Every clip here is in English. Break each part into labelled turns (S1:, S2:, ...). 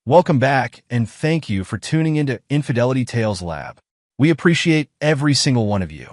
S1: Welcome back, and thank you for tuning into Infidelity Tales Lab. We appreciate every single one of you.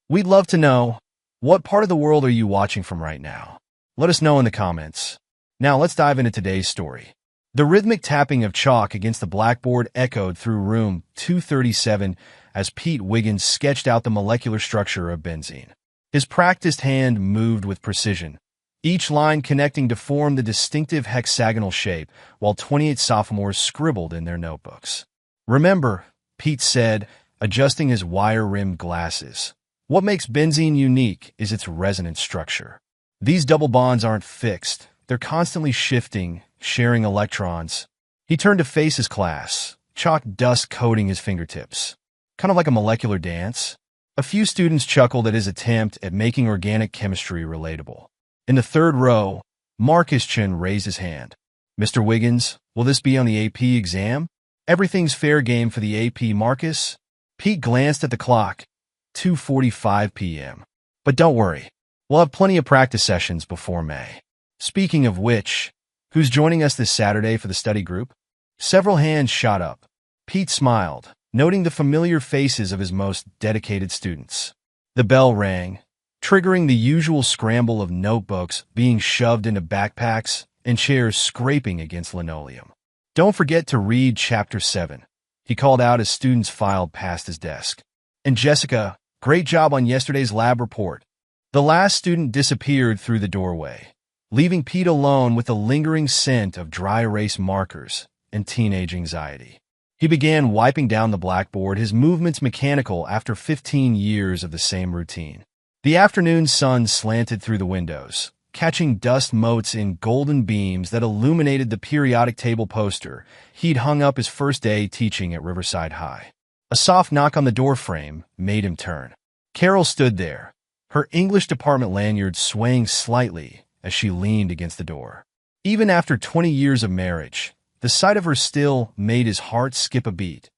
S1: We'd love to know, what part of the world are you watching from right now? Let us know in the comments. Now let's dive into today's story. The rhythmic tapping of chalk against the blackboard echoed through room 237 as Pete Wiggins sketched out the molecular structure of benzene. His practiced hand moved with precision, each line connecting to form the distinctive hexagonal shape, while 28 sophomores scribbled in their notebooks. "Remember," Pete said, adjusting his wire-rimmed glasses, "what makes benzene unique is its resonance structure. These double bonds aren't fixed. They're constantly shifting, sharing electrons." He turned to face his class, chalk dust coating his fingertips. Kind of like a molecular dance. A few students chuckled at his attempt at making organic chemistry relatable. In the third row, Marcus Chin raised his hand. "Mr. Wiggins, will this be on the AP exam?" "Everything's fair game for the AP, Marcus." Pete glanced at the clock. 2:45 p.m. "But don't worry. We'll have plenty of practice sessions before May." Speaking of which, who's joining us this Saturday for the study group? Several hands shot up. Pete smiled, noting the familiar faces of his most dedicated students. The bell rang, triggering the usual scramble of notebooks being shoved into backpacks and chairs scraping against linoleum. "Don't forget to read Chapter 7, he called out as students filed past his desk. "And Jessica, great job on yesterday's lab report." The last student disappeared through the doorway, leaving Pete alone with the lingering scent of dry erase markers and teenage anxiety. He began wiping down the blackboard, his movements mechanical after 15 years of the same routine. The afternoon sun slanted through the windows, catching dust motes in golden beams that illuminated the periodic table poster he'd hung up his first day teaching at Riverside High. A soft knock on the doorframe made him turn. Carol stood there, her English department lanyard swaying slightly as she leaned against the door. Even after 20 years of marriage, the sight of her still made his heart skip a beat.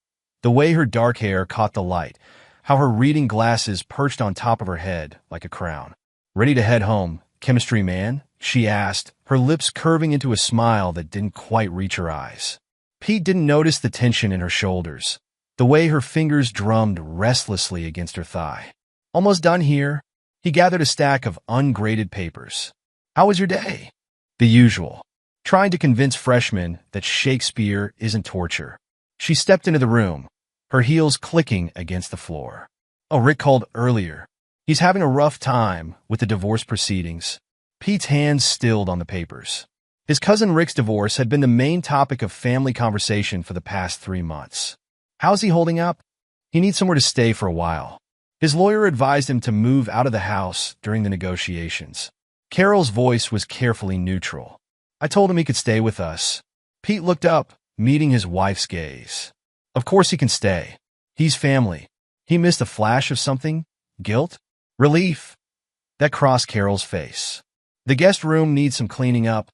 S1: The way her dark hair caught the light, how her reading glasses perched on top of her head like a crown. "Ready to head home, chemistry man?" she asked, her lips curving into a smile that didn't quite reach her eyes. Pete didn't notice the tension in her shoulders, the way her fingers drummed restlessly against her thigh. "Almost done here." He gathered a stack of ungraded papers. "How was your day?" "The usual. Trying to convince freshmen that Shakespeare isn't torture." She stepped into the room, her heels clicking against the floor. "Oh, Rick called earlier. He's having a rough time with the divorce proceedings." Pete's hands stilled on the papers. His cousin Rick's divorce had been the main topic of family conversation for the past 3 months. "How's he holding up?" "He needs somewhere to stay for a while." His lawyer advised him to move out of the house during the negotiations. Carol's voice was carefully neutral. "I told him he could stay with us." Pete looked up, meeting his wife's gaze. "Of course he can stay. He's family." He missed a flash of something? Guilt? Relief? That crossed Carol's face. "The guest room needs some cleaning up."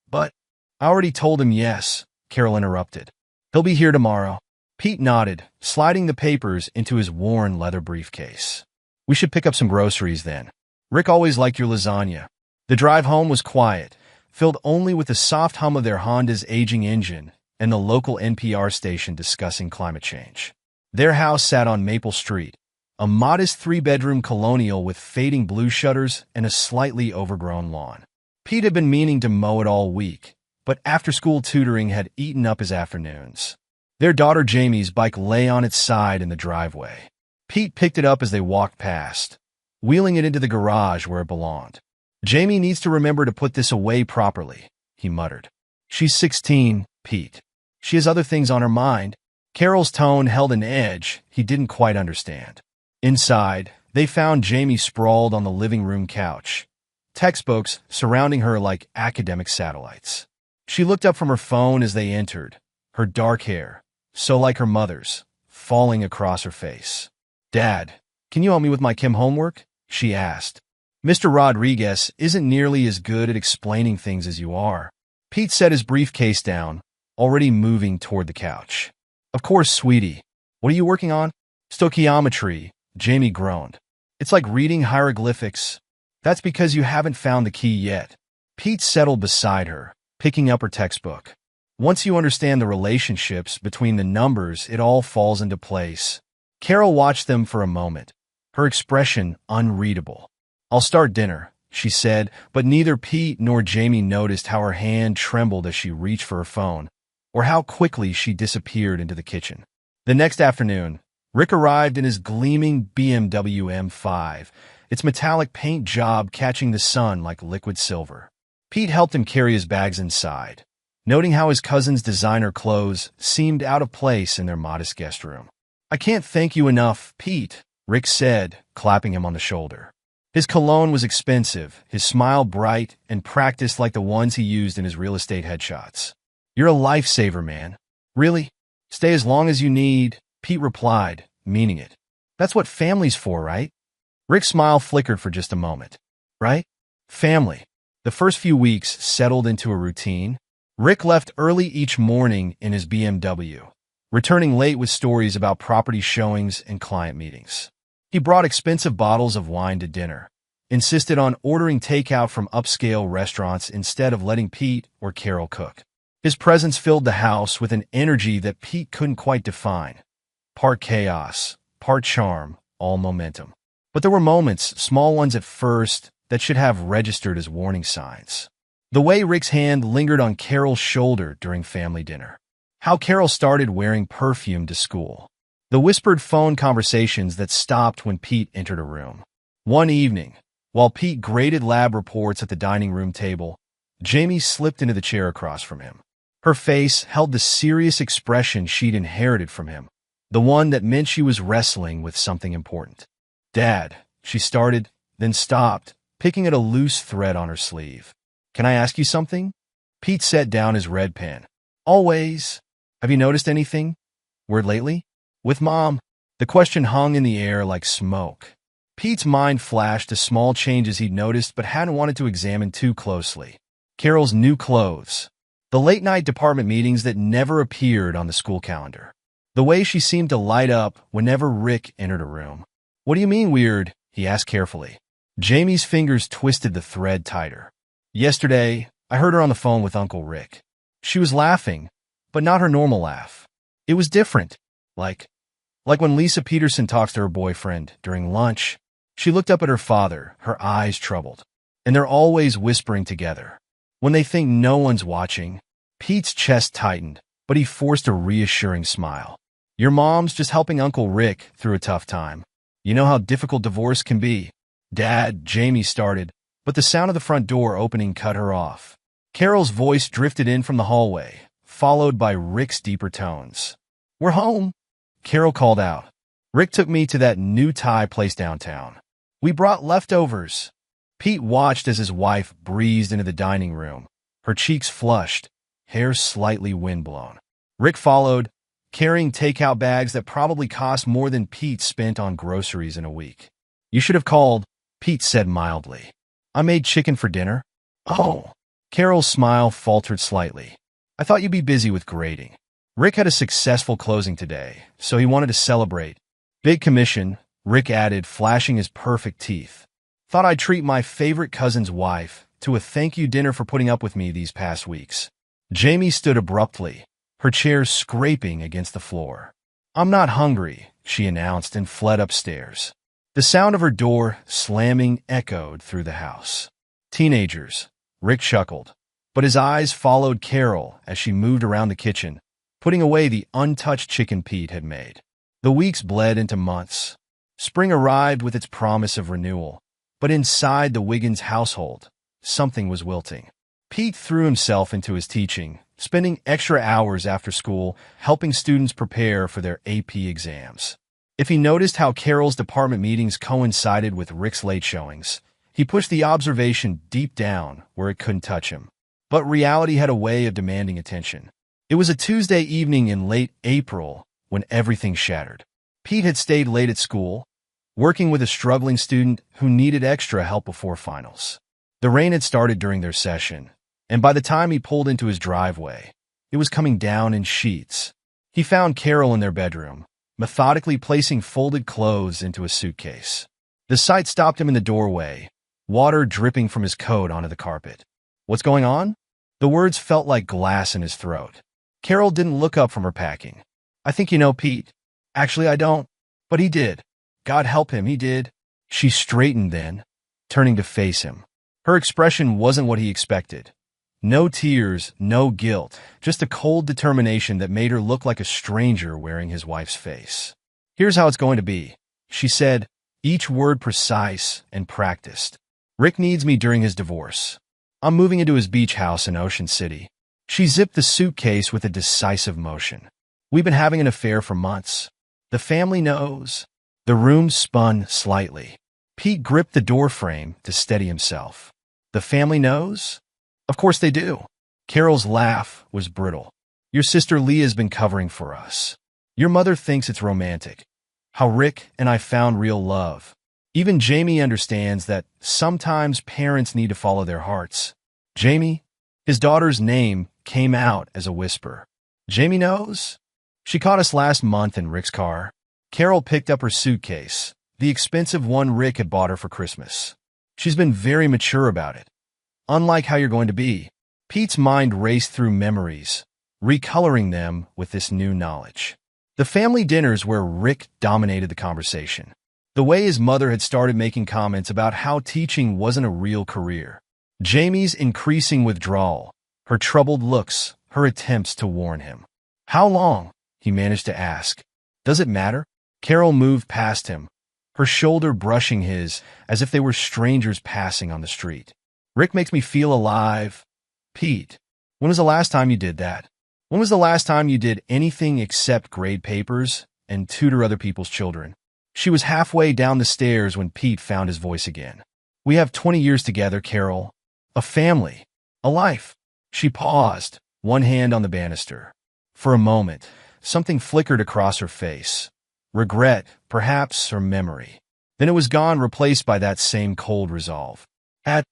S1: "But I already told him yes," Carol interrupted. "He'll be here tomorrow." Pete nodded, sliding the papers into his worn leather briefcase. "We should pick up some groceries then. Rick always liked your lasagna." The drive home was quiet, filled only with the soft hum of their Honda's aging engine and the local NPR station discussing climate change. Their house sat on Maple Street, a modest 3-bedroom colonial with fading blue shutters and a slightly overgrown lawn. Pete had been meaning to mow it all week, but after-school tutoring had eaten up his afternoons. Their daughter Jamie's bike lay on its side in the driveway. Pete picked it up as they walked past, wheeling it into the garage where it belonged. "Jamie needs to remember to put this away properly," he muttered. "She's 16, Pete. She has other things on her mind." Carol's tone held an edge he didn't quite understand. Inside, they found Jamie sprawled on the living room couch, textbooks surrounding her like academic satellites. She looked up from her phone as they entered, her dark hair, so like her mother's, falling across her face. "Dad, can you help me with my chem homework?" she asked. "Mr. Rodriguez isn't nearly as good at explaining things as you are." Pete set his briefcase down, already moving toward the couch. "Of course, sweetie. What are you working on?" "Stoichiometry," Jamie groaned. "It's like reading hieroglyphics." "That's because you haven't found the key yet." Pete settled beside her, picking up her textbook. Once you understand the relationships between the numbers, it all falls into place. Carol watched them for a moment, her expression unreadable. "I'll start dinner," she said, but neither Pete nor Jamie noticed how her hand trembled as she reached for her phone, or how quickly she disappeared into the kitchen. The next afternoon, Rick arrived in his gleaming BMW M5, its metallic paint job catching the sun like liquid silver. Pete helped him carry his bags inside, noting how his cousin's designer clothes seemed out of place in their modest guest room. "I can't thank you enough, Pete," Rick said, clapping him on the shoulder. His cologne was expensive, his smile bright and practiced like the ones he used in his real estate headshots. "You're a lifesaver, man." "Really? Stay as long as you need," Pete replied, meaning it. "That's what family's for, right?" Rick's smile flickered for just a moment. "Right? Family." The first few weeks settled into a routine. Rick left early each morning in his BMW, returning late with stories about property showings and client meetings. He brought expensive bottles of wine to dinner, insisted on ordering takeout from upscale restaurants instead of letting Pete or Carol cook. His presence filled the house with an energy that Pete couldn't quite define. Part chaos, part charm, all momentum. But there were moments, small ones at first, that should have registered as warning signs. The way Rick's hand lingered on Carol's shoulder during family dinner. How Carol started wearing perfume to school. The whispered phone conversations that stopped when Pete entered a room. One evening, while Pete graded lab reports at the dining room table, Jamie slipped into the chair across from him. Her face held the serious expression she'd inherited from him, the one that meant she was wrestling with something important. "Dad," she started, then stopped, picking at a loose thread on her sleeve. "Can I ask you something?" Pete set down his red pen. "Always. Have you noticed anything weird lately?" "With Mom?" The question hung in the air like smoke. Pete's mind flashed to small changes he'd noticed but hadn't wanted to examine too closely. Carol's new clothes. The late-night department meetings that never appeared on the school calendar. The way she seemed to light up whenever Rick entered a room. "What do you mean weird?" he asked carefully. Jamie's fingers twisted the thread tighter. "Yesterday, I heard her on the phone with Uncle Rick. She was laughing, but not her normal laugh. It was different. Like when Lisa Peterson talks to her boyfriend during lunch. She looked up at her father, her eyes troubled. And they're always whispering together. When they think no one's watching." Pete's chest tightened, but he forced a reassuring smile. "Your mom's just helping Uncle Rick through a tough time. You know how difficult divorce can be." "Dad," Jamie started, but the sound of the front door opening cut her off. Carol's voice drifted in from the hallway, followed by Rick's deeper tones. "We're home," Carol called out. "Rick took me to that new Thai place downtown. We brought leftovers." Pete watched as his wife breezed into the dining room, her cheeks flushed, hair slightly windblown. Rick followed, carrying takeout bags that probably cost more than Pete spent on groceries in a week. "You should have called," Pete said mildly. "I made chicken for dinner." "Oh." Carol's smile faltered slightly. "I thought you'd be busy with grading." Rick had a successful closing today, so he wanted to celebrate. "Big commission," Rick added, flashing his perfect teeth. "Thought I'd treat my favorite cousin's wife to a thank you dinner for putting up with me these past weeks." Jamie stood abruptly, her chair scraping against the floor. "I'm not hungry," she announced and fled upstairs. The sound of her door slamming echoed through the house. "Teenagers," Rick chuckled, but his eyes followed Carol as she moved around the kitchen, putting away the untouched chicken Pete had made. The weeks bled into months. Spring arrived with its promise of renewal, but inside the Wiggins household, something was wilting. Pete threw himself into his teaching, spending extra hours after school helping students prepare for their AP exams. If he noticed how Carol's department meetings coincided with Rick's late showings, he pushed the observation deep down where it couldn't touch him. But reality had a way of demanding attention. It was a Tuesday evening in late April when everything shattered. Pete had stayed late at school, working with a struggling student who needed extra help before finals. The rain had started during their session, and by the time he pulled into his driveway, it was coming down in sheets. He found Carol in their bedroom, methodically placing folded clothes into a suitcase. The sight stopped him in the doorway, water dripping from his coat onto the carpet. "What's going on?" The words felt like glass in his throat. Carol didn't look up from her packing. I think you know Pete. Actually, I don't. But he did. God help him, he did. She straightened then, turning to face him. Her expression wasn't what he expected. No tears, no guilt, just a cold determination that made her look like a stranger wearing his wife's face. Here's how it's going to be, she said, each word precise and practiced. Rick needs me during his divorce. I'm moving into his beach house in Ocean City. She zipped the suitcase with a decisive motion. We've been having an affair for months. The family knows. The room spun slightly. Pete gripped the doorframe to steady himself. The family knows? Of course they do. Carol's laugh was brittle. Your sister Leah's been covering for us. Your mother thinks it's romantic. How Rick and I found real love. Even Jamie understands that sometimes parents need to follow their hearts. Jamie? His daughter's name came out as a whisper. Jamie knows? She caught us last month in Rick's car. Carol picked up her suitcase, the expensive one Rick had bought her for Christmas. She's been very mature about it. Unlike how you're going to be. Pete's mind raced through memories, recoloring them with this new knowledge. The family dinners where Rick dominated the conversation. The way his mother had started making comments about how teaching wasn't a real career. Jamie's increasing withdrawal, her troubled looks, her attempts to warn him. How long? He managed to ask. Does it matter? Carol moved past him, her shoulder brushing his as if they were strangers passing on the street. Rick makes me feel alive. Pete, when was the last time you did that? When was the last time you did anything except grade papers and tutor other people's children? She was halfway down the stairs when Pete found his voice again. We have 20 years together, Carol. A family. A life. She paused, one hand on the banister. For a moment, something flickered across her face. Regret, perhaps, or memory. Then it was gone, replaced by that same cold resolve.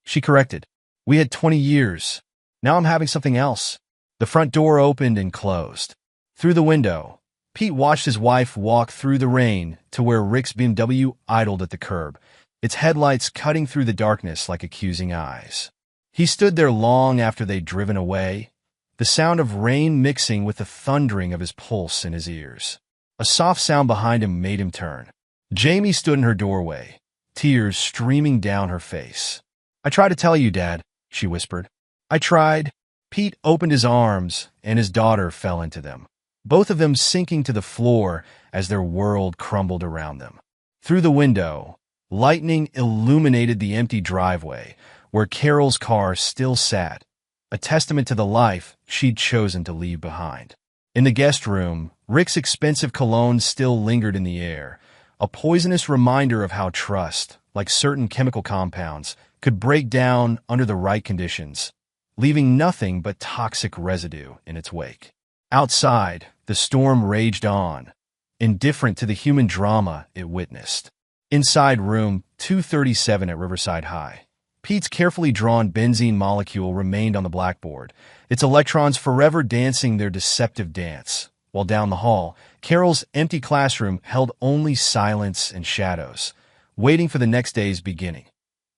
S1: She corrected. We had 20 years. Now I'm having something else. The front door opened and closed. Through the window, Pete watched his wife walk through the rain to where Rick's BMW idled at the curb, its headlights cutting through the darkness like accusing eyes. He stood there long after they'd driven away, the sound of rain mixing with the thundering of his pulse in his ears. A soft sound behind him made him turn. Jamie stood in her doorway, tears streaming down her face. I tried to tell you, Dad, she whispered. I tried. Pete opened his arms, and his daughter fell into them, both of them sinking to the floor as their world crumbled around them. Through the window, lightning illuminated the empty driveway where Carol's car still sat, a testament to the life she'd chosen to leave behind. In the guest room, Rick's expensive cologne still lingered in the air, a poisonous reminder of how trust, like certain chemical compounds, could break down under the right conditions, leaving nothing but toxic residue in its wake. Outside, the storm raged on, indifferent to the human drama it witnessed. Inside room 237 at Riverside High, Pete's carefully drawn benzene molecule remained on the blackboard, its electrons forever dancing their deceptive dance, while down the hall, Carol's empty classroom held only silence and shadows, waiting for the next day's beginning.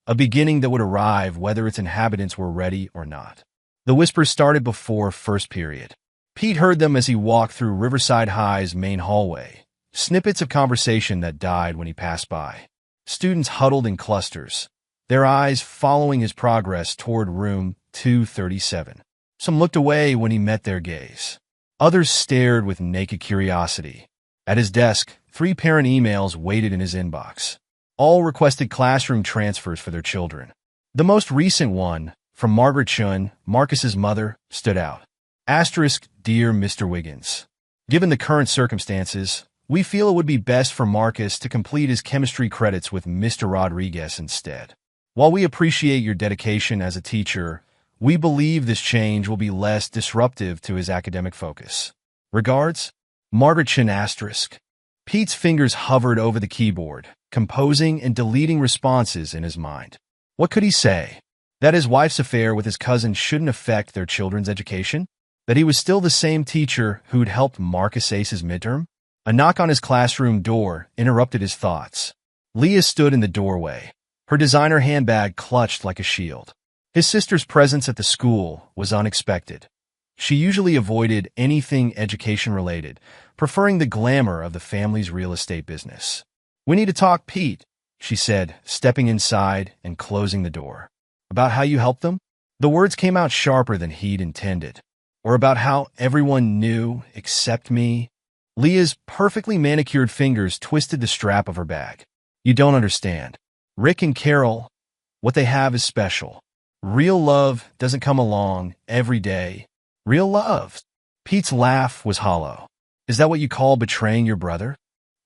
S1: A beginning that would arrive whether its inhabitants were ready or not. The whispers started before first period. Pete heard them as he walked through Riverside High's main hallway, snippets of conversation that died when he passed by. Students huddled in clusters, their eyes following his progress toward room 237. Some looked away when he met their gaze. Others stared with naked curiosity. At his desk, 3 parent emails waited in his inbox. All requested classroom transfers for their children. The most recent one, from Margaret Chun, Marcus's mother, stood out. Asterisk, Dear Mr. Wiggins. Given the current circumstances, we feel it would be best for Marcus to complete his chemistry credits with Mr. Rodriguez instead. While we appreciate your dedication as a teacher, we believe this change will be less disruptive to his academic focus. Regards, Margaret Chun asterisk. Pete's fingers hovered over the keyboard, composing and deleting responses in his mind. What could he say? That his wife's affair with his cousin shouldn't affect their children's education? That he was still the same teacher who'd helped Marcus ace his midterm? A knock on his classroom door interrupted his thoughts. Leah stood in the doorway, her designer handbag clutched like a shield. His sister's presence at the school was unexpected. She usually avoided anything education-related, preferring the glamour of the family's real estate business. "We need to talk, Pete," she said, stepping inside and closing the door. "About how you helped them?" The words came out sharper than he'd intended. "Or about how everyone knew except me?" Leah's perfectly manicured fingers twisted the strap of her bag. "You don't understand. Rick and Carol, what they have is special. Real love doesn't come along every day. Real love." Pete's laugh was hollow. "Is that what you call betraying your brother?"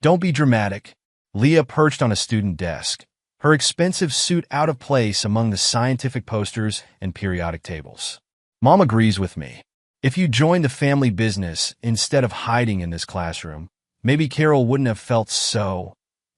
S1: "Don't be dramatic." Leah perched on a student desk, her expensive suit out of place among the scientific posters and periodic tables. "Mom agrees with me. If you joined the family business instead of hiding in this classroom, maybe Carol wouldn't have felt so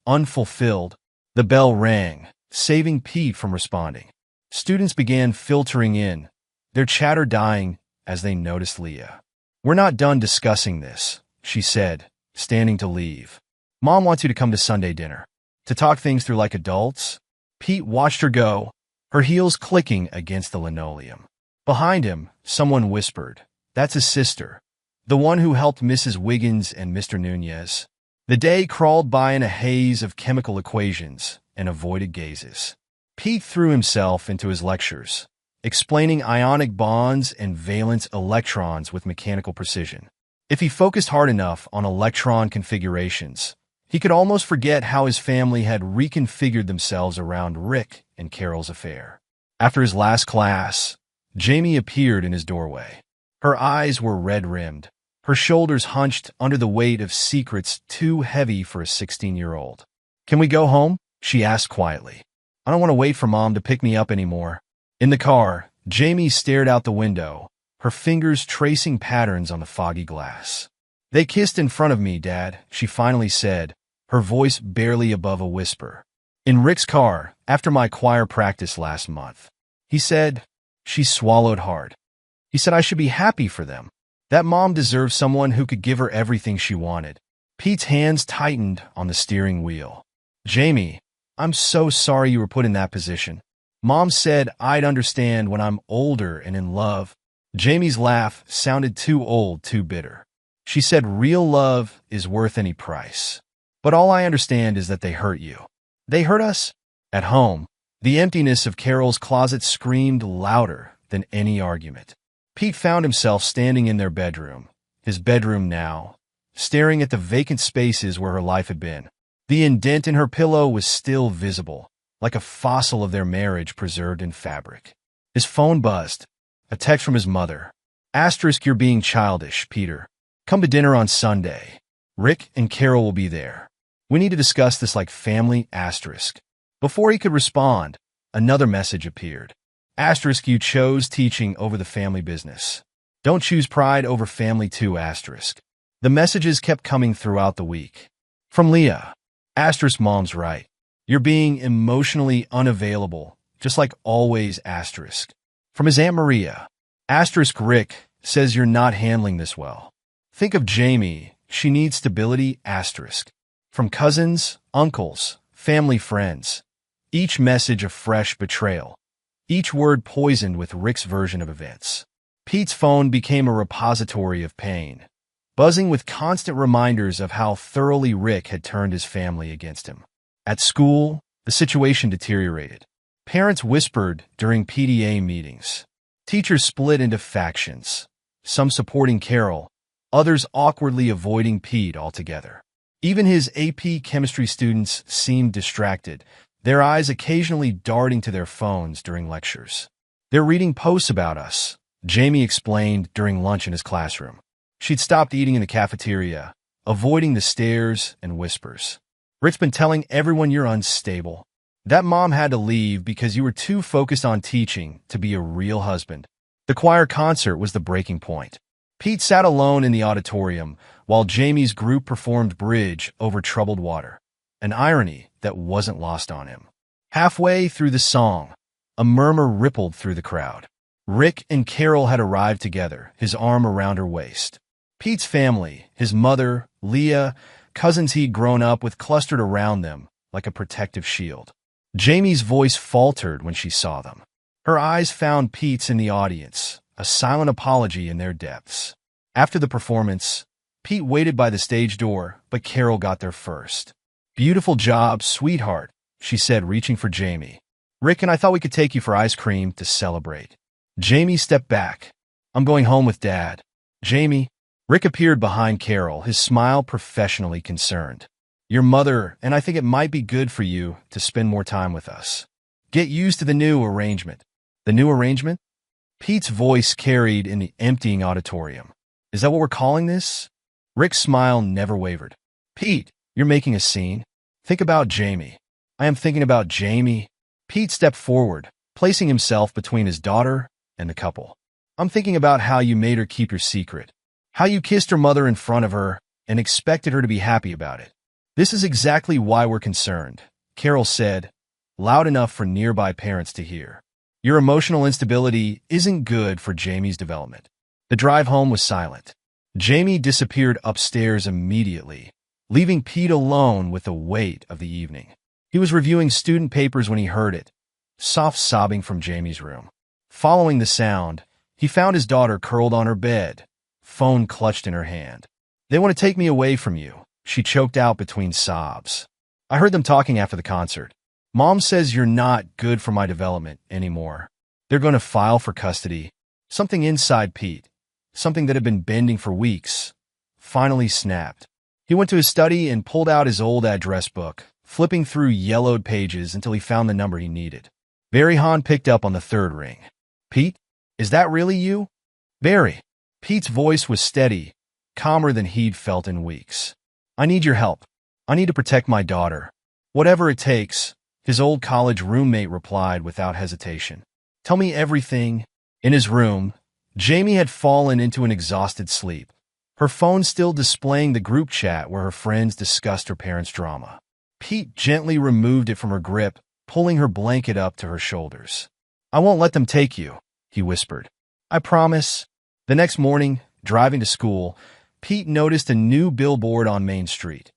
S1: unfulfilled." The bell rang, saving Pete from responding. Students began filtering in, their chatter dying as they noticed Leah. "We're not done discussing this," she said, standing to leave. "Mom wants you to come to Sunday dinner. To talk things through like adults." Pete watched her go, her heels clicking against the linoleum. Behind him, someone whispered, "That's his sister, the one who helped Mrs. Wiggins and Mr. Nunez." The day crawled by in a haze of chemical equations and avoided gazes. Pete threw himself into his lectures, explaining ionic bonds and valence electrons with mechanical precision. If he focused hard enough on electron configurations, he could almost forget how his family had reconfigured themselves around Rick and Carol's affair. After his last class, Jamie appeared in his doorway. Her eyes were red-rimmed, her shoulders hunched under the weight of secrets too heavy for a 16-year-old. "Can we go home?" she asked quietly. "I don't want to wait for Mom to pick me up anymore." In the car, Jamie stared out the window, her fingers tracing patterns on the foggy glass. "They kissed in front of me, Dad," she finally said, her voice barely above a whisper. "In Rick's car, after my choir practice last month. He said," she swallowed hard, "he said I should be happy for them. That Mom deserved someone who could give her everything she wanted." Pete's hands tightened on the steering wheel. "Jamie, I'm so sorry you were put in that position. Mom said I'd understand when I'm older and in love." Jamie's laugh sounded too old, too bitter. She said, "Real love is worth any price. But all I understand is that they hurt you." "They hurt us?" At home, the emptiness of Carol's closet screamed louder than any argument. Pete found himself standing in their bedroom, his bedroom now, staring at the vacant spaces where her life had been. The indent in her pillow was still visible, like a fossil of their marriage preserved in fabric. His phone buzzed. A text from his mother. "Asterisk, you're being childish, Peter. Come to dinner on Sunday. Rick and Carol will be there. We need to discuss this like family, asterisk." Before he could respond, another message appeared. "Asterisk, you chose teaching over the family business. Don't choose pride over family too, asterisk." The messages kept coming throughout the week. From Leah. "Asterisk, Mom's right. You're being emotionally unavailable, just like always, asterisk." From his Aunt Maria. "Asterisk, Rick says you're not handling this well. Think of Jamie. She needs stability, asterisk." From cousins, uncles, family friends. Each message a fresh betrayal. Each word poisoned with Rick's version of events. Pete's phone became a repository of pain, buzzing with constant reminders of how thoroughly Rick had turned his family against him. At school, the situation deteriorated. Parents whispered during PTA meetings. Teachers split into factions, some supporting Carol, others awkwardly avoiding Pete altogether. Even his AP chemistry students seemed distracted, their eyes occasionally darting to their phones during lectures. "They're reading posts about us," Jamie explained during lunch in his classroom. She'd stopped eating in the cafeteria, avoiding the stares and whispers. "Rick's been telling everyone you're unstable. That Mom had to leave because you were too focused on teaching to be a real husband." The choir concert was the breaking point. Pete sat alone in the auditorium while Jamie's group performed bridge over troubled water, an irony that wasn't lost on him. Halfway through the song, a murmur rippled through the crowd. Rick and Carol had arrived together, his arm around her waist. Pete's family, his mother, Leah, cousins he'd grown up with clustered around them like a protective shield. Jamie's voice faltered when she saw them. Her eyes found Pete's in the audience, a silent apology in their depths. After the performance, Pete waited by the stage door, but Carol got there first. "Beautiful job, sweetheart," she said, reaching for Jamie. "Rick and I thought we could take you for ice cream to celebrate." Jamie stepped back. "I'm going home with Dad." "Jamie?" Rick appeared behind Carol, his smile professionally concerned. "Your mother, and I think it might be good for you to spend more time with us. Get used to the new arrangement." "The new arrangement?" Pete's voice carried in the emptying auditorium. "Is that what we're calling this?" Rick's smile never wavered. "Pete, you're making a scene. Think about Jamie." "I am thinking about Jamie." Pete stepped forward, placing himself between his daughter and the couple. "I'm thinking about how you made her keep your secret. How you kissed her mother in front of her and expected her to be happy about it. This is exactly why we're concerned," Carol said, loud enough for nearby parents to hear. "Your emotional instability isn't good for Jamie's development." The drive home was silent. Jamie disappeared upstairs immediately, leaving Pete alone with the weight of the evening. He was reviewing student papers when he heard it, soft sobbing from Jamie's room. Following the sound, he found his daughter curled on her bed, phone clutched in her hand. "They want to take me away from you," she choked out between sobs. "I heard them talking after the concert. Mom says you're not good for my development anymore. They're going to file for custody." Something inside Pete, something that had been bending for weeks, finally snapped. He went to his study and pulled out his old address book, flipping through yellowed pages until he found the number he needed. Barry Hahn picked up on the third ring. "Pete, is that really you?" "Barry." Pete's voice was steady, calmer than he'd felt in weeks. "I need your help. I need to protect my daughter. Whatever it takes," his old college roommate replied without hesitation. "Tell me everything." In his room, Jamie had fallen into an exhausted sleep, her phone still displaying the group chat where her friends discussed her parents' drama. Pete gently removed it from her grip, pulling her blanket up to her shoulders. "I won't let them take you," he whispered. "I promise." The next morning, driving to school, Pete noticed a new billboard on Main Street.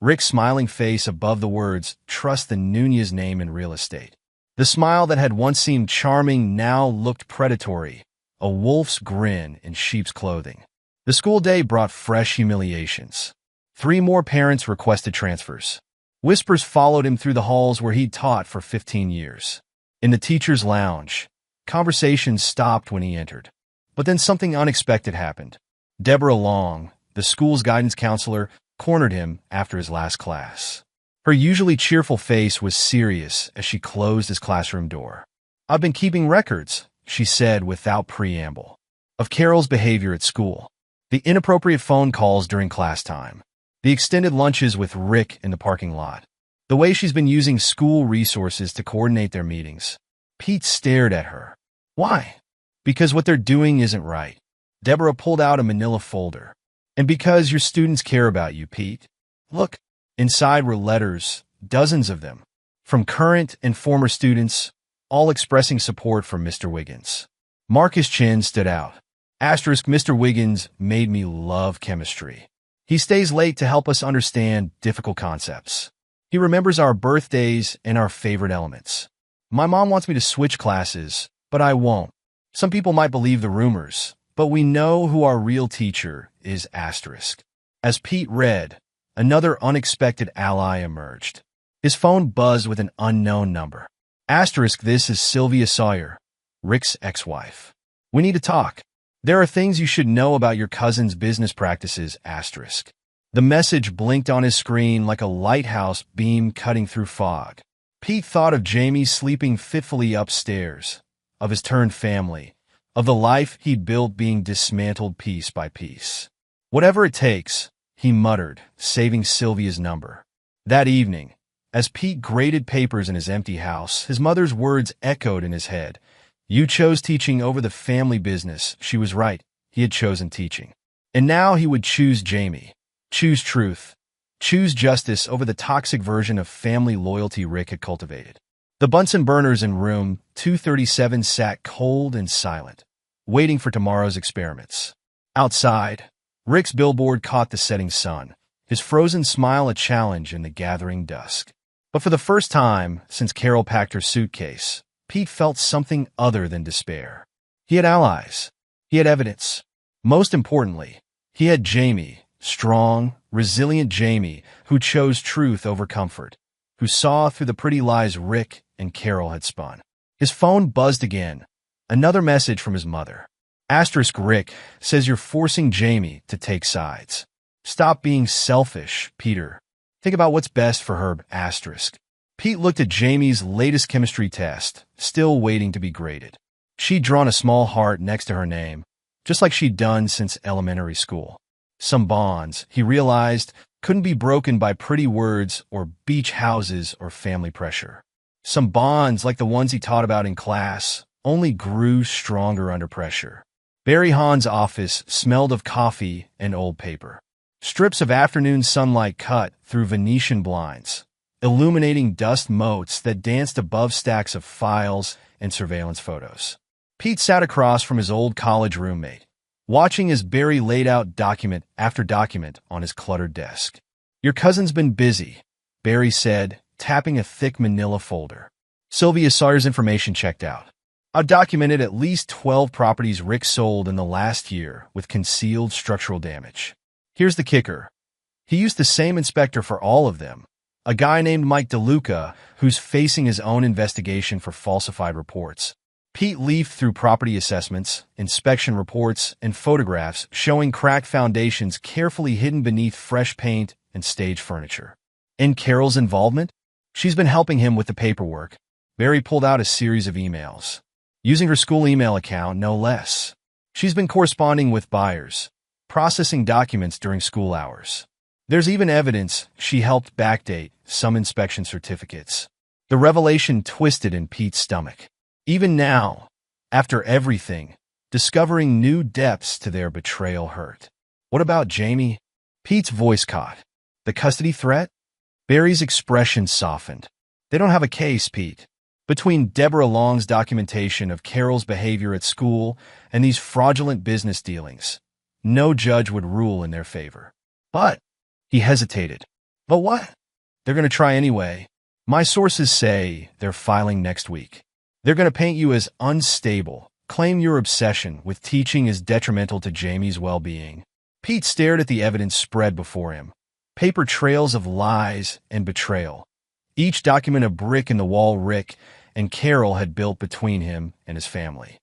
S1: Rick's smiling face above the words, "Trust the Nunez name in real estate." The smile that had once seemed charming now looked predatory, a wolf's grin in sheep's clothing. The school day brought fresh humiliations. 3 more parents requested transfers. Whispers followed him through the halls where he'd taught for 15 years. In the teacher's lounge, conversations stopped when he entered. But then something unexpected happened. Deborah Long, the school's guidance counselor, cornered him after his last class. Her usually cheerful face was serious as she closed his classroom door. "I've been keeping records," she said without preamble, "of Carol's behavior at school. The inappropriate phone calls during class time. The extended lunches with Rick in the parking lot. The way she's been using school resources to coordinate their meetings." Pete stared at her. "Why?" "Because what they're doing isn't right." Deborah pulled out a manila folder. "And because your students care about you, Pete. Look." Inside were letters, dozens of them, from current and former students, all expressing support for Mr. Wiggins. Marcus' chin stood out. Mr. Wiggins made me love chemistry. He stays late to help us understand difficult concepts. He remembers our birthdays and our favorite elements. My mom wants me to switch classes, but I won't. Some people might believe the rumors, but we know who our real teacher is. As Pete read, another unexpected ally emerged. His phone buzzed with an unknown number. This is Sylvia Sawyer, Rick's ex-wife. "We need to talk. There are things you should know about your cousin's business practices." The message blinked on his screen like a lighthouse beam cutting through fog. Pete thought of Jamie sleeping fitfully upstairs, of his turned family, of the life he'd built being dismantled piece by piece. "Whatever it takes," he muttered, saving Sylvia's number. That evening, as Pete graded papers in his empty house, his mother's words echoed in his head. "You chose teaching over the family business." She was right. He had chosen teaching. And now he would choose Jamie. Choose truth. Choose justice over the toxic version of family loyalty Rick had cultivated. The Bunsen burners in room 237 sat cold and silent, waiting for tomorrow's experiments. Outside, Rick's billboard caught the setting sun, his frozen smile a challenge in the gathering dusk. But for the first time since Carol packed her suitcase, Pete felt something other than despair. He had allies. He had evidence. Most importantly, he had Jamie, strong, resilient Jamie, who chose truth over comfort, who saw through the pretty lies Rick and Carol had spun. His phone buzzed again. Another message from his mother. Asterisk Rick says you're forcing Jamie to take sides. Stop being selfish, Peter. Think about what's best for her, asterisk. Pete looked at Jamie's latest chemistry test, still waiting to be graded. She'd drawn a small heart next to her name, just like she'd done since elementary school. Some bonds, he realized, couldn't be broken by pretty words or beach houses or family pressure. Some bonds, like the ones he taught about in class, only grew stronger under pressure. Barry Hahn's office smelled of coffee and old paper. Strips of afternoon sunlight cut through Venetian blinds, illuminating dust motes that danced above stacks of files and surveillance photos. Pete sat across from his old college roommate, watching as Barry laid out document after document on his cluttered desk. Your cousin's been busy, Barry said, tapping a thick manila folder. Sylvia Sawyer's information checked out. I've documented at least 12 properties Rick sold in the last year with concealed structural damage. Here's the kicker. He used the same inspector for all of them, a guy named Mike DeLuca, who's facing his own investigation for falsified reports. Pete leafed through property assessments, inspection reports, and photographs showing cracked foundations carefully hidden beneath fresh paint and stage furniture. And Carol's involvement? She's been helping him with the paperwork. Barry pulled out a series of emails. Using her school email account, no less. She's been corresponding with buyers, processing documents during school hours. There's even evidence she helped backdate some inspection certificates. The revelation twisted in Pete's stomach. Even now, after everything, discovering new depths to their betrayal hurt. What about Jamie? Pete's voice caught. The custody threat? Barry's expression softened. They don't have a case, Pete. Between Deborah Long's documentation of Carol's behavior at school and these fraudulent business dealings, no judge would rule in their favor. But, he hesitated. But what? They're going to try anyway. My sources say they're filing next week. They're going to paint you as unstable, claim your obsession with teaching is detrimental to Jamie's well-being. Pete stared at the evidence spread before him. Paper trails of lies and betrayal. Each document a brick in the wall Rick and Carol had built between him and his family.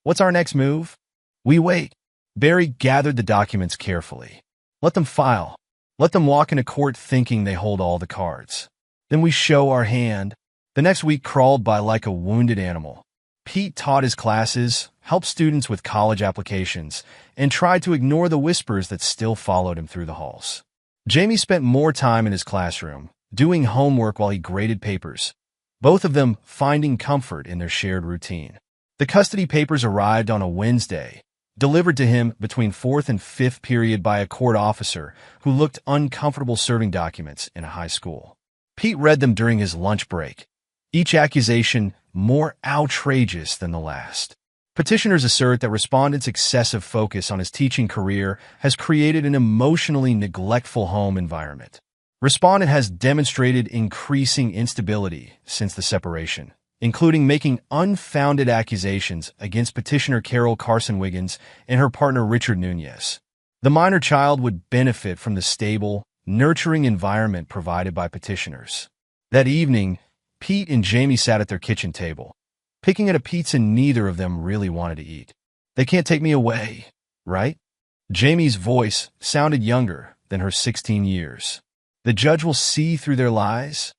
S1: What's our next move? We wait. Barry gathered the documents carefully. Let them file. Let them walk into court thinking they hold all the cards. Then we show our hand. The next week crawled by like a wounded animal. Pete taught his classes, helped students with college applications, and tried to ignore the whispers that still followed him through the halls. Jamie spent more time in his classroom, doing homework while he graded papers, both of them finding comfort in their shared routine. The custody papers arrived on a Wednesday, delivered to him between 4th and 5th period by a court officer who looked uncomfortable serving documents in a high school. Pete read them during his lunch break, each accusation more outrageous than the last. Petitioners assert that respondents' excessive focus on his teaching career has created an emotionally neglectful home environment. Respondent has demonstrated increasing instability since the separation, including making unfounded accusations against petitioner Carol Carson-Wiggins and her partner Richard Nunez. The minor child would benefit from the stable, nurturing environment provided by petitioners. That evening, Pete and Jamie sat at their kitchen table, picking at a pizza neither of them really wanted to eat. They can't take me away, right? Jamie's voice sounded younger than her 16 years. The judge will see through their lies?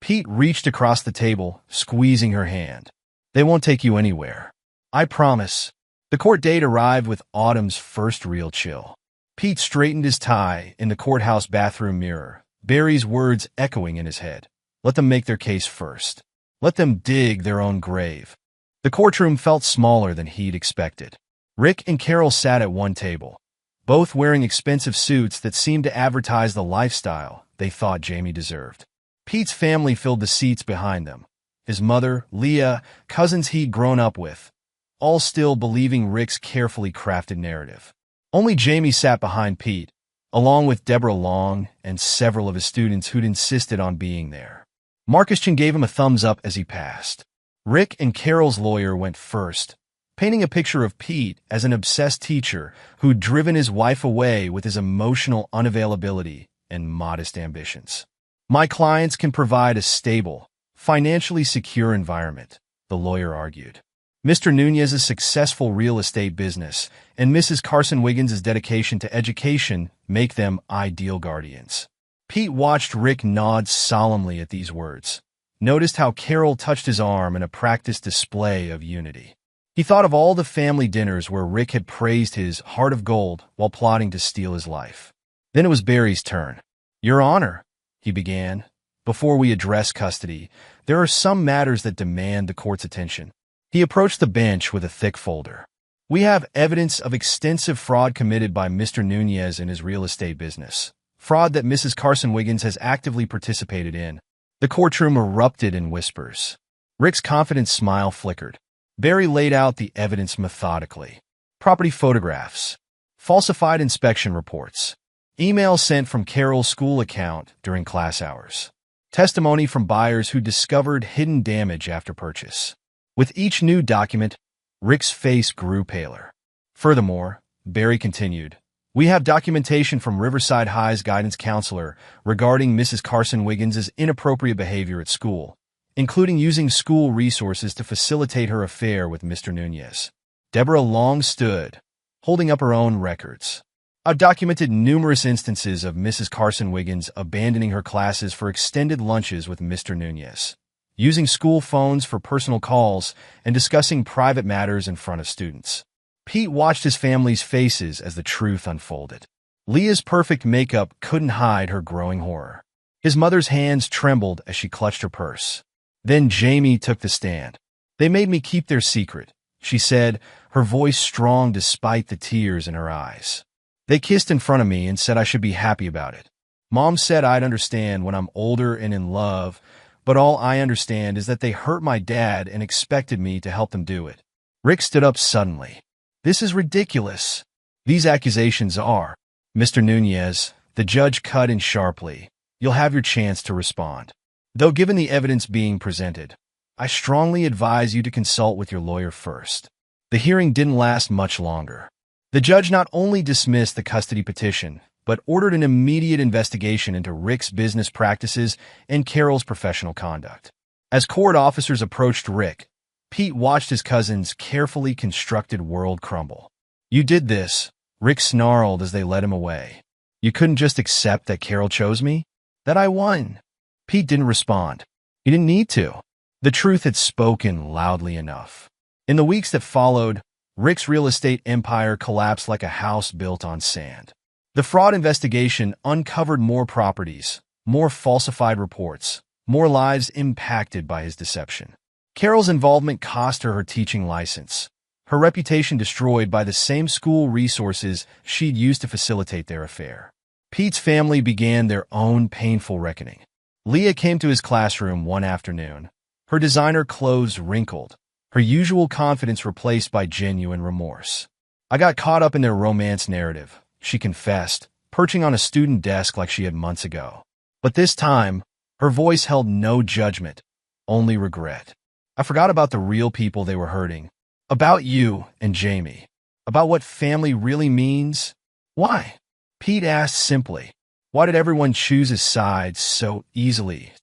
S1: Pete reached across the table, squeezing her hand. They won't take you anywhere. I promise. The court date arrived with autumn's first real chill. Pete straightened his tie in the courthouse bathroom mirror, Barry's words echoing in his head. Let them make their case first. Let them dig their own grave. The courtroom felt smaller than he'd expected. Rick and Carol sat at one table, both wearing expensive suits that seemed to advertise the lifestyle they thought Jamie deserved. Pete's family filled the seats behind them. His mother, Leah, cousins he'd grown up with, all still believing Rick's carefully crafted narrative. Only Jamie sat behind Pete, along with Deborah Long and several of his students who'd insisted on being there. Marcus Chin gave him a thumbs up as he passed. Rick and Carol's lawyer went first, painting a picture of Pete as an obsessed teacher who'd driven his wife away with his emotional unavailability and modest ambitions. My clients can provide a stable, financially secure environment, the lawyer argued. Mr. Nunez's successful real estate business and Mrs. Carson Wiggins' dedication to education make them ideal guardians. Pete watched Rick nod solemnly at these words, noticed how Carol touched his arm in a practiced display of unity. He thought of all the family dinners where Rick had praised his heart of gold while plotting to steal his life. Then it was Barry's turn. "Your Honor," he began, "before we address custody, there are some matters that demand the court's attention." He approached the bench with a thick folder. "We have evidence of extensive fraud committed by Mr. Nunez in his real estate business, fraud that Mrs. Carson Wiggins has actively participated in." The courtroom erupted in whispers. Rick's confident smile flickered. Barry laid out the evidence methodically. Property photographs, falsified inspection reports, emails sent from Carol's school account during class hours, testimony from buyers who discovered hidden damage after purchase. With each new document, Rick's face grew paler. Furthermore, Barry continued, "We have documentation from Riverside High's guidance counselor regarding Mrs. Carson Wiggins' inappropriate behavior at school, including using school resources to facilitate her affair with Mr. Nunez." Deborah Long stood, holding up her own records. "I've documented numerous instances of Mrs. Carson Wiggins abandoning her classes for extended lunches with Mr. Nunez, using school phones for personal calls, and discussing private matters in front of students." Pete watched his family's faces as the truth unfolded. Leah's perfect makeup couldn't hide her growing horror. His mother's hands trembled as she clutched her purse. Then Jamie took the stand. "They made me keep their secret," she said, her voice strong despite the tears in her eyes. "They kissed in front of me and said I should be happy about it. Mom said I'd understand when I'm older and in love, but all I understand is that they hurt my dad and expected me to help them do it." Rick stood up suddenly. "This is ridiculous." "These accusations are." "Mr. Nunez," the judge cut in sharply, "you'll have your chance to respond. Though given the evidence being presented, I strongly advise you to consult with your lawyer first." The hearing didn't last much longer. The judge not only dismissed the custody petition, but ordered an immediate investigation into Rick's business practices and Carol's professional conduct. As court officers approached Rick, Pete watched his cousin's carefully constructed world crumble. "You did this," Rick snarled as they led him away. "You couldn't just accept that Carol chose me? That I won?" Pete didn't respond. He didn't need to. The truth had spoken loudly enough. In the weeks that followed, Rick's real estate empire collapsed like a house built on sand. The fraud investigation uncovered more properties, more falsified reports, more lives impacted by his deception. Carol's involvement cost her teaching license, her reputation destroyed by the same school resources she'd used to facilitate their affair. Pete's family began their own painful reckoning. Leah came to his classroom one afternoon, her designer clothes wrinkled, her usual confidence replaced by genuine remorse. "I got caught up in their romance narrative," she confessed, perching on a student desk like she had months ago. But this time, her voice held no judgment, only regret. "I forgot about the real people they were hurting. About you and Jamie. About what family really means." "Why?" Pete asked simply. "Why did everyone choose his side so easily?"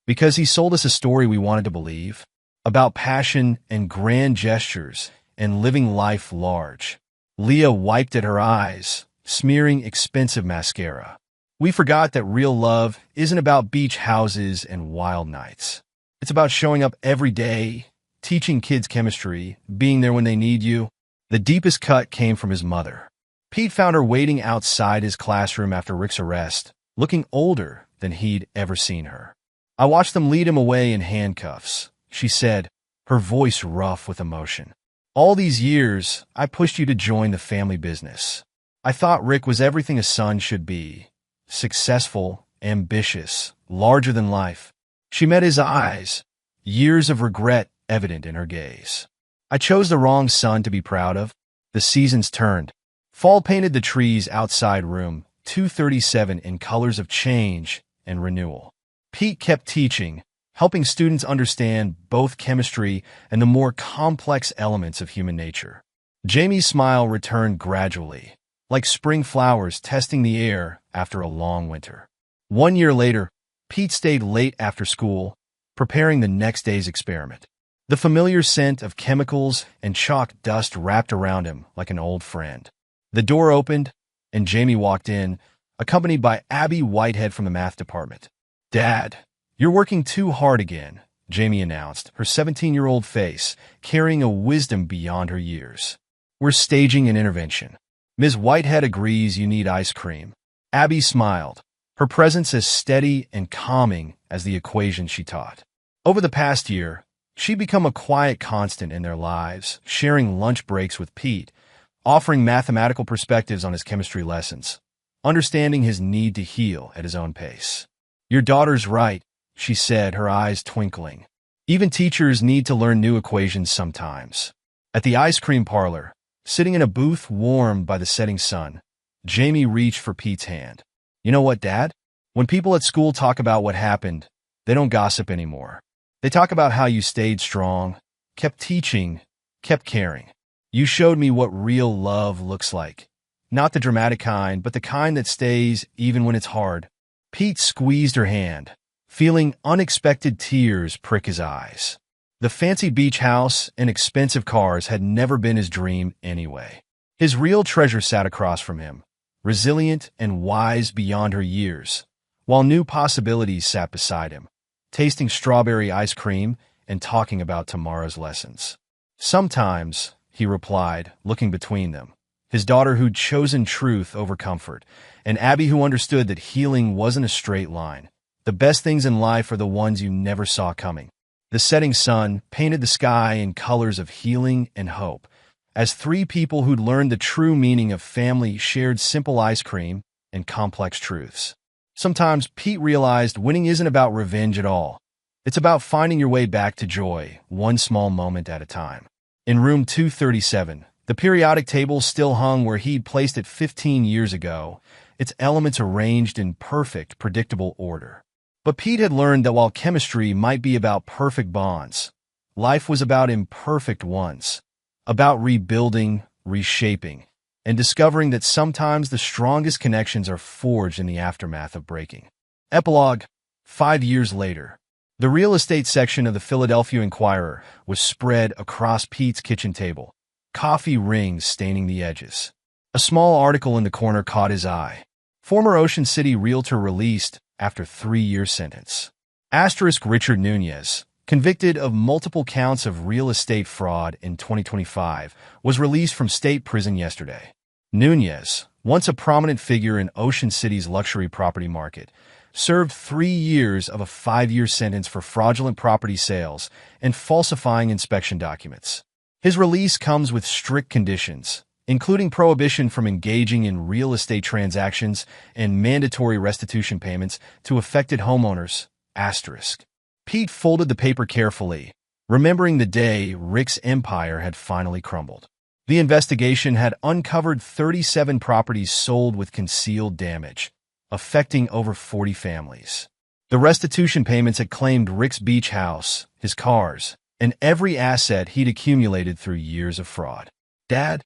S1: "Because he sold us a story we wanted to believe. About passion and grand gestures and living life large." Leah wiped at her eyes, smearing expensive mascara. "We forgot that real love isn't about beach houses and wild nights. It's about showing up every day, teaching kids chemistry, being there when they need you." The deepest cut came from his mother. Pete found her waiting outside his classroom after Rick's arrest, looking older than he'd ever seen her. "I watched them lead him away in handcuffs," she said, her voice rough with emotion. "All these years, I pushed you to join the family business. I thought Rick was everything a son should be. Successful, ambitious, larger than life." She met his eyes, years of regret evident in her gaze. "I chose the wrong son to be proud of." The seasons turned. Fall painted the trees outside room 237 in colors of change and renewal. Pete kept teaching, helping students understand both chemistry and the more complex elements of human nature. Jamie's smile returned gradually, like spring flowers testing the air after a long winter. 1 year later, Pete stayed late after school, preparing the next day's experiment. The familiar scent of chemicals and chalk dust wrapped around him like an old friend. The door opened, and Jamie walked in, accompanied by Abby Whitehead from the math department. "Dad, you're working too hard again," Jamie announced, her 17-year-old face carrying a wisdom beyond her years. "We're staging an intervention. Ms. Whitehead agrees you need ice cream." Abby smiled, her presence as steady and calming as the equations she taught. Over the past year, she'd become a quiet constant in their lives, sharing lunch breaks with Pete, offering mathematical perspectives on his chemistry lessons, understanding his need to heal at his own pace. "Your daughter's right," she said, her eyes twinkling. "Even teachers need to learn new equations sometimes." At the ice cream parlor, sitting in a booth warmed by the setting sun, Jamie reached for Pete's hand. "You know what, Dad? When people at school talk about what happened, they don't gossip anymore. They talk about how you stayed strong, kept teaching, kept caring. You showed me what real love looks like. Not the dramatic kind, but the kind that stays even when it's hard." Pete squeezed her hand, feeling unexpected tears prick his eyes. The fancy beach house and expensive cars had never been his dream anyway. His real treasure sat across from him, resilient and wise beyond her years, while new possibilities sat beside him, tasting strawberry ice cream and talking about tomorrow's lessons. "Sometimes," he replied, looking between them, his daughter who'd chosen truth over comfort, and Abby who understood that healing wasn't a straight line. "The best things in life are the ones you never saw coming." The setting sun painted the sky in colors of healing and hope, as three people who'd learned the true meaning of family shared simple ice cream and complex truths. Sometimes Pete realized winning isn't about revenge at all. It's about finding your way back to joy, one small moment at a time. In room 237, the periodic table still hung where he'd placed it 15 years ago, its elements arranged in perfect, predictable order. But Pete had learned that while chemistry might be about perfect bonds, life was about imperfect ones, about rebuilding, reshaping, and discovering that sometimes the strongest connections are forged in the aftermath of breaking. Epilogue. 5 years later, the real estate section of the Philadelphia Inquirer was spread across Pete's kitchen table, coffee rings staining the edges. A small article in the corner caught his eye. Former Ocean City realtor released after 3-year sentence. Richard Nunez, convicted of multiple counts of real estate fraud in 2025, was released from state prison yesterday. Nunez, once a prominent figure in Ocean City's luxury property market, served 3 years of a 5-year sentence for fraudulent property sales and falsifying inspection documents. His release comes with strict conditions, including prohibition from engaging in real estate transactions and mandatory restitution payments to affected homeowners. Pete folded the paper carefully, remembering the day Rick's empire had finally crumbled. The investigation had uncovered 37 properties sold with concealed damage, affecting over 40 families. The restitution payments had claimed Rick's beach house, his cars, and every asset he'd accumulated through years of fraud. "Dad?"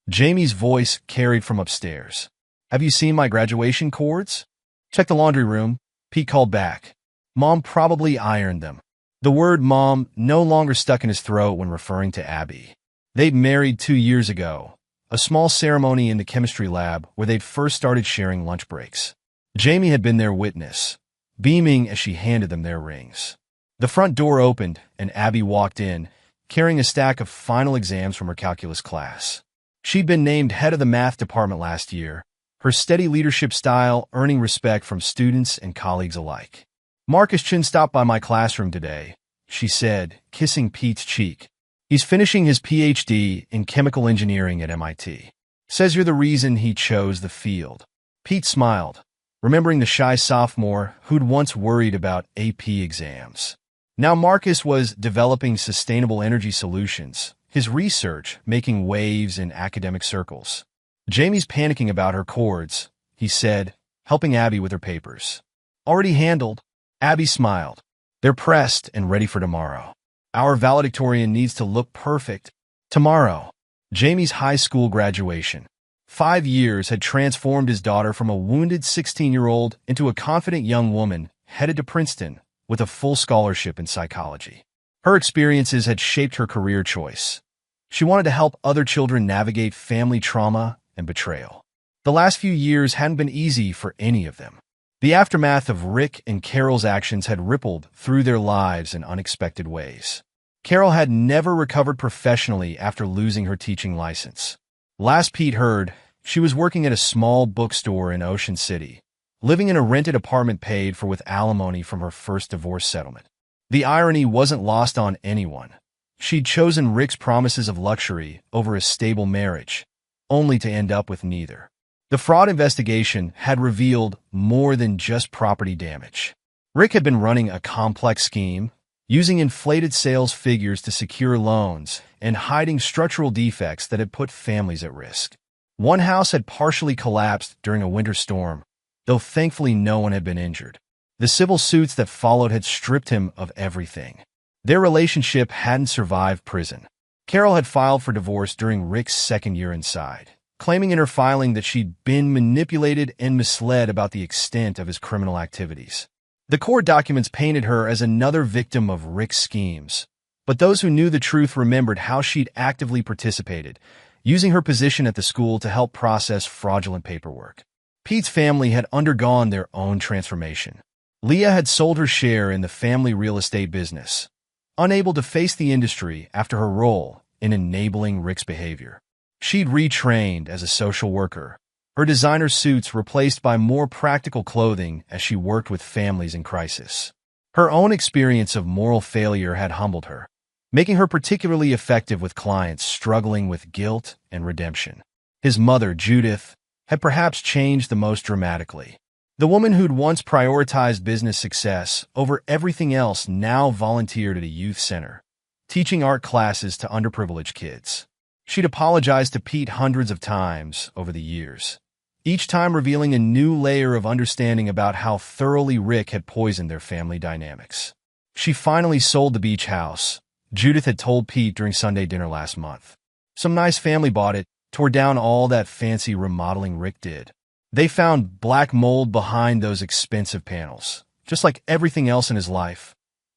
S1: Jamie's voice carried from upstairs. "Have you seen my graduation cords?" "Check the laundry room," Pete called back. Mom probably ironed them. The word mom no longer stuck in his throat when referring to Abby. They'd married 2 years ago, a small ceremony in the chemistry lab where they'd first started sharing lunch breaks. Jamie had been their witness, beaming as she handed them their rings. The front door opened, and Abby walked in, carrying a stack of final exams from her calculus class. She'd been named head of the math department last year, her steady leadership style earning respect from students and colleagues alike. "Marcus Chin stopped by my classroom today," she said, kissing Pete's cheek. "He's finishing his PhD in chemical engineering at MIT. Says you're the reason he chose the field." Pete smiled, remembering the shy sophomore who'd once worried about AP exams. Now Marcus was developing sustainable energy solutions, his research making waves in academic circles. "Jamie's panicking about her cords," he said, helping Abby with her papers. "Already handled." Abby smiled. They're pressed and ready for tomorrow. Our valedictorian needs to look perfect. Tomorrow, Jamie's high school graduation. 5 years had transformed his daughter from a wounded 16-year-old into a confident young woman headed to Princeton with a full scholarship in psychology. Her experiences had shaped her career choice. She wanted to help other children navigate family trauma and betrayal. The last few years hadn't been easy for any of them. The aftermath of Rick and Carol's actions had rippled through their lives in unexpected ways. Carol had never recovered professionally after losing her teaching license. Last Pete heard, she was working at a small bookstore in Ocean City, living in a rented apartment paid for with alimony from her first divorce settlement. The irony wasn't lost on anyone. She'd chosen Rick's promises of luxury over a stable marriage, only to end up with neither. The fraud investigation had revealed more than just property damage. Rick had been running a complex scheme, using inflated sales figures to secure loans and hiding structural defects that had put families at risk. One house had partially collapsed during a winter storm, though thankfully no one had been injured. The civil suits that followed had stripped him of everything. Their relationship hadn't survived prison. Carol had filed for divorce during Rick's second year inside, claiming in her filing that she'd been manipulated and misled about the extent of his criminal activities. The court documents painted her as another victim of Rick's schemes, but those who knew the truth remembered how she'd actively participated, using her position at the school to help process fraudulent paperwork. Pete's family had undergone their own transformation. Leah had sold her share in the family real estate business, unable to face the industry after her role in enabling Rick's behavior. She'd retrained as a social worker, her designer suits replaced by more practical clothing as she worked with families in crisis. Her own experience of moral failure had humbled her, making her particularly effective with clients struggling with guilt and redemption. His mother, Judith, had perhaps changed the most dramatically. The woman who'd once prioritized business success over everything else now volunteered at a youth center, teaching art classes to underprivileged kids. She'd apologized to Pete hundreds of times over the years, each time revealing a new layer of understanding about how thoroughly Rick had poisoned their family dynamics. She finally sold the beach house, Judith had told Pete during Sunday dinner last month. Some nice family bought it, tore down all that fancy remodeling Rick did. They found black mold behind those expensive panels, just like everything else in his life.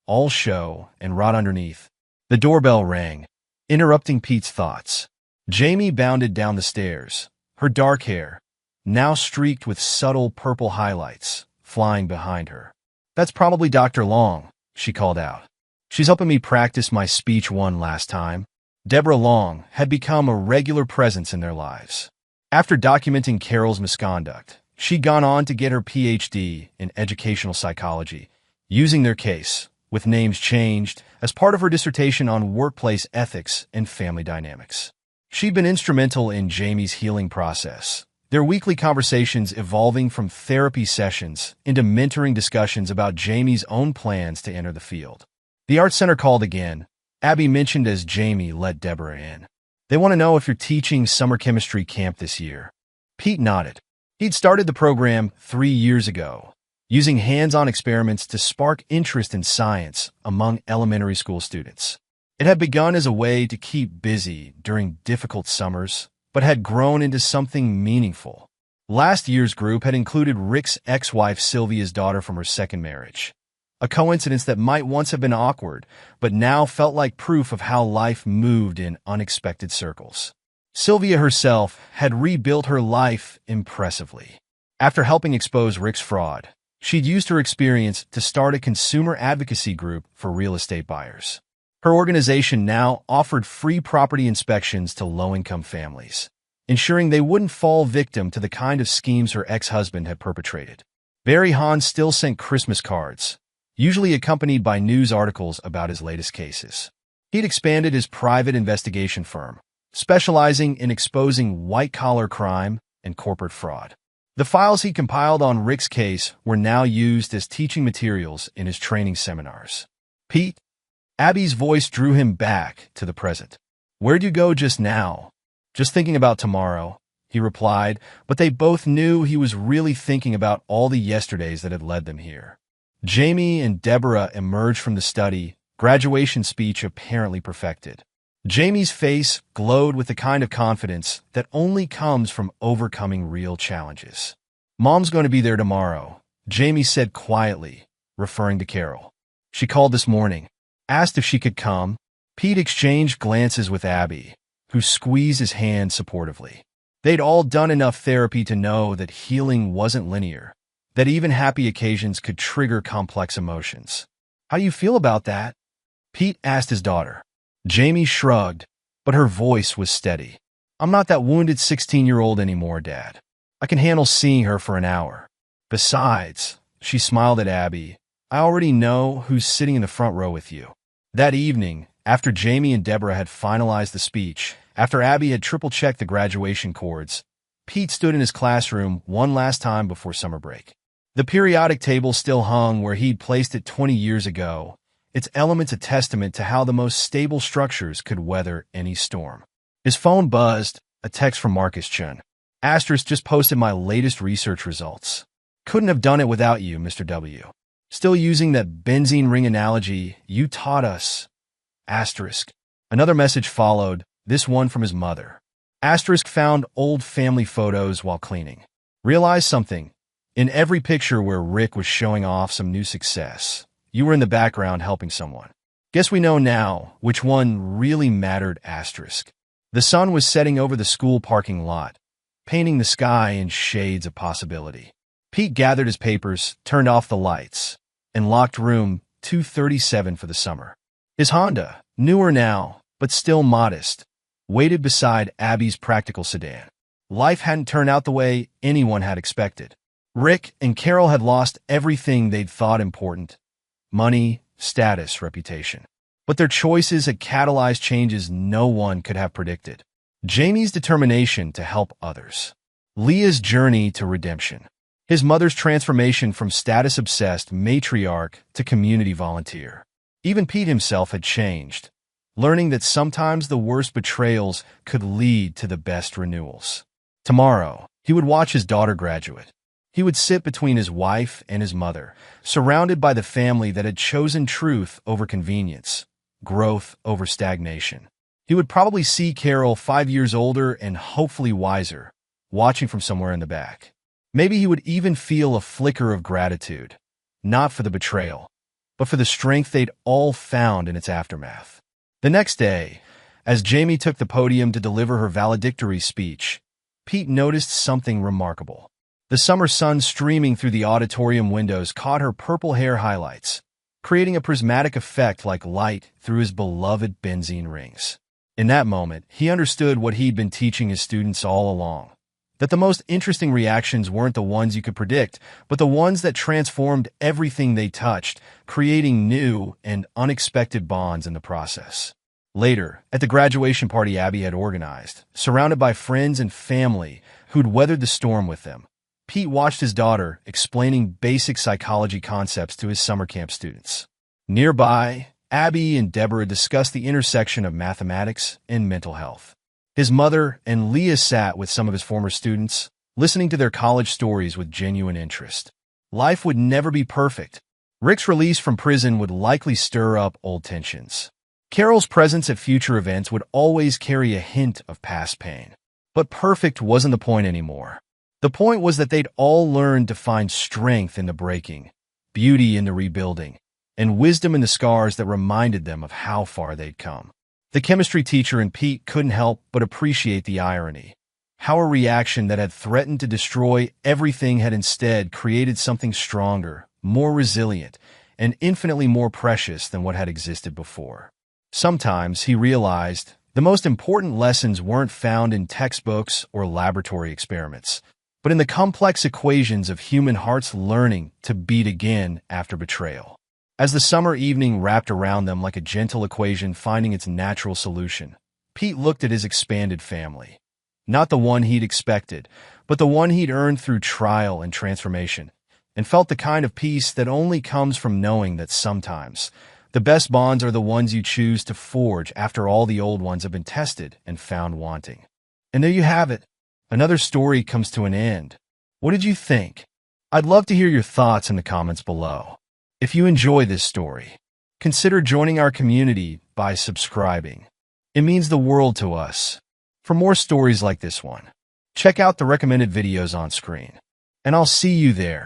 S1: All show and rot underneath. The doorbell rang, interrupting Pete's thoughts. Jamie bounded down the stairs, her dark hair, now streaked with subtle purple highlights, flying behind her. "That's probably Dr. Long," she called out. "She's helping me practice my speech one last time." Deborah Long had become a regular presence in their lives. After documenting Carol's misconduct, she'd gone on to get her PhD in educational psychology, using their case, with names changed, as part of her dissertation on workplace ethics and family dynamics. She'd been instrumental in Jamie's healing process, their weekly conversations evolving from therapy sessions into mentoring discussions about Jamie's own plans to enter the field. The Art Center called again, Abby mentioned as Jamie let Deborah in. "They want to know if you're teaching summer chemistry camp this year." Pete nodded. He'd started the program 3 years ago, using hands-on experiments to spark interest in science among elementary school students. It had begun as a way to keep busy during difficult summers, but had grown into something meaningful. Last year's group had included Rick's ex-wife Sylvia's daughter from her second marriage, a coincidence that might once have been awkward, but now felt like proof of how life moved in unexpected circles. Sylvia herself had rebuilt her life impressively. After helping expose Rick's fraud, she'd used her experience to start a consumer advocacy group for real estate buyers. Her organization now offered free property inspections to low-income families, ensuring they wouldn't fall victim to the kind of schemes her ex-husband had perpetrated. Barry Hahn still sent Christmas cards, usually accompanied by news articles about his latest cases. He'd expanded his private investigation firm, specializing in exposing white-collar crime and corporate fraud. The files he compiled on Rick's case were now used as teaching materials in his training seminars. "Pete?" Abby's voice drew him back to the present. "Where'd you go just now?" "Just thinking about tomorrow," he replied, but they both knew he was really thinking about all the yesterdays that had led them here. Jamie and Deborah emerged from the study, graduation speech apparently perfected. Jamie's face glowed with the kind of confidence that only comes from overcoming real challenges. "Mom's going to be there tomorrow," Jamie said quietly, referring to Carol. "She called this morning, asked if she could come." Pete exchanged glances with Abby, who squeezed his hand supportively. They'd all done enough therapy to know that healing wasn't linear, that even happy occasions could trigger complex emotions. "How do you feel about that?" Pete asked his daughter. Jamie shrugged, but her voice was steady. "I'm not that wounded 16-year-old anymore, Dad. I can handle seeing her for an hour. Besides," she smiled at Abby, "I already know who's sitting in the front row with you." That evening, after Jamie and Deborah had finalized the speech, after Abby had triple-checked the graduation chords, Pete stood in his classroom one last time before summer break. The periodic table still hung where he'd placed it 20 years ago, its elements a testament to how the most stable structures could weather any storm. His phone buzzed, a text from Marcus Chun. "Asterisk just posted my latest research results. Couldn't have done it without you, Mr. W. Still using that benzene ring analogy you taught us. Asterisk." Another message followed, this one from his mother. Asterisk found old family photos while cleaning. "Realized something. In every picture where Rick was showing off some new success, you were in the background helping someone. Guess we know now which one really mattered." Asterisk. The sun was setting over the school parking lot, painting the sky in shades of possibility. Pete gathered his papers, turned off the lights, and locked room 237 for the summer. His Honda, newer now, but still modest, waited beside Abby's practical sedan. Life hadn't turned out the way anyone had expected. Rick and Carol had lost everything they'd thought important: money, status, reputation. But their choices had catalyzed changes no one could have predicted. Jamie's determination to help others. Leah's journey to redemption. His mother's transformation from status-obsessed matriarch to community volunteer. Even Pete himself had changed, learning that sometimes the worst betrayals could lead to the best renewals. Tomorrow, he would watch his daughter graduate. He would sit between his wife and his mother, surrounded by the family that had chosen truth over convenience, growth over stagnation. He would probably see Carol 5 years older and hopefully wiser, watching from somewhere in the back. Maybe he would even feel a flicker of gratitude, not for the betrayal, but for the strength they'd all found in its aftermath. The next day, as Jamie took the podium to deliver her valedictory speech, Pete noticed something remarkable. The summer sun streaming through the auditorium windows caught her purple hair highlights, creating a prismatic effect like light through his beloved benzene rings. In that moment, he understood what he'd been teaching his students all along, that the most interesting reactions weren't the ones you could predict, but the ones that transformed everything they touched, creating new and unexpected bonds in the process. Later, at the graduation party Abby had organized, surrounded by friends and family who'd weathered the storm with them, Pete watched his daughter explaining basic psychology concepts to his summer camp students. Nearby, Abby and Deborah discussed the intersection of mathematics and mental health. His mother and Leah sat with some of his former students, listening to their college stories with genuine interest. Life would never be perfect. Rick's release from prison would likely stir up old tensions. Carol's presence at future events would always carry a hint of past pain. But perfect wasn't the point anymore. The point was that they'd all learned to find strength in the breaking, beauty in the rebuilding, and wisdom in the scars that reminded them of how far they'd come. The chemistry teacher and Pete couldn't help but appreciate the irony. How a reaction that had threatened to destroy everything had instead created something stronger, more resilient, and infinitely more precious than what had existed before. Sometimes, he realized, the most important lessons weren't found in textbooks or laboratory experiments, but in the complex equations of human hearts learning to beat again after betrayal. As the summer evening wrapped around them like a gentle equation finding its natural solution, Pete looked at his expanded family. Not the one he'd expected, but the one he'd earned through trial and transformation, and felt the kind of peace that only comes from knowing that sometimes the best bonds are the ones you choose to forge after all the old ones have been tested and found wanting. And there you have it. Another story comes to an end. What did you think? I'd love to hear your thoughts in the comments below. If you enjoy this story, consider joining our community by subscribing. It means the world to us. For more stories like this one, check out the recommended videos on screen. And I'll see you there.